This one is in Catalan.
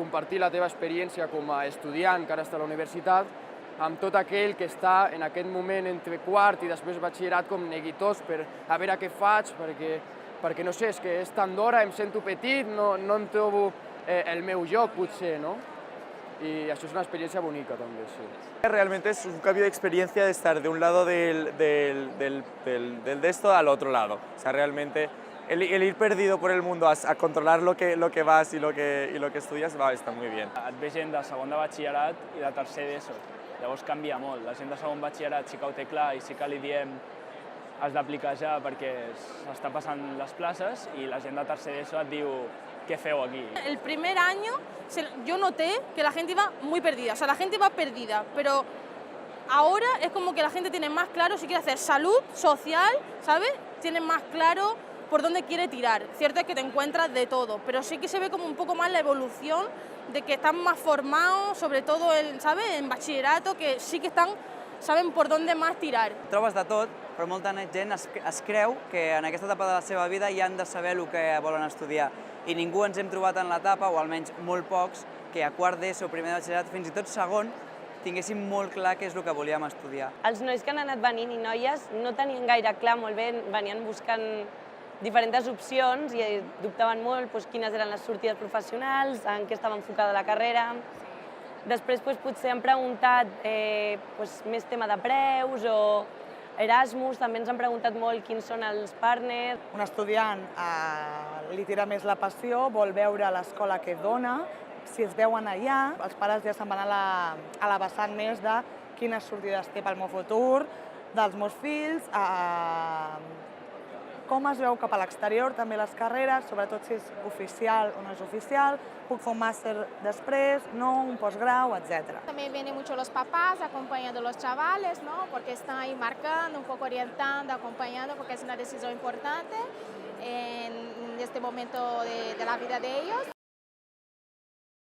compartir la teva experiència com a estudiant que ara està a la universitat amb tot aquell que està en aquest moment entre quart i després batxillerat com neguitós per a veure què faig, perquè no sé, és que és tan d'hora, em sento petit, no em trobo el meu lloc, potser, ¿no? Y eso es una experiencia bonita también, sí. Realmente es un cambio de experiencia de estar de un lado del esto al otro lado. O sea, realmente el ir perdido por el mundo a controlar lo que vas y lo que estudias está muy bien. Et ve gent de segon de batxillerat i de tercer d'ESO. Llavors canvia molt. La gent de segon batxillerat sí que ho té clar i sí que li diem has d'aplicar ja perquè s'està passant les places i la gent de tercer d'ESO et diu què feu aquí. El primer año yo noté que la gente iba muy perdida, o sea, la gente iba perdida, pero ahora es como que la gente tiene más claro si quiere hacer salud, social, ¿sabes? Tiene más claro por dónde quiere tirar. Cierto es que te encuentras de todo, pero sí que se ve como un poco más la evolución de que están más formados, sobre todo ¿sabes? En bachillerato, que sí que saben por dónde más tirar. Trobes de tot, però molta gent es creu que en aquesta etapa de la seva vida ja han de saber el que volen estudiar. I ningú ens hem trobat en l'etapa, o almenys molt pocs, que a quart d'ESO, primer de batxillerat, fins i tot segon, tinguéssim molt clar què és el que volíem estudiar. Els nois que han anat venint i noies no tenien gaire clar molt bé, venien buscant diferents opcions i dubtaven molt quines eren les sortides professionals, en què estava enfocada la carrera. Després potser han preguntat més tema de preus o Erasmus, també ens han preguntat molt quins són els partners. Un estudiant li tira més la passió, vol veure l'escola que dona, si es veuen allà, els pares ja se'n van a la vessant més de quines sortides té pel meu futur, dels meus fills, com es veu cap a l'exterior, també les carreres, sobretot si és oficial o no és oficial, puc fer un màster després, no, un postgrau, etc. También vienen mucho los papás acompañando a los chavales, ¿no? Porque están ahí marcando, un poco orientando, acompañando, porque es una decisión importante en este momento de la vida de ellos.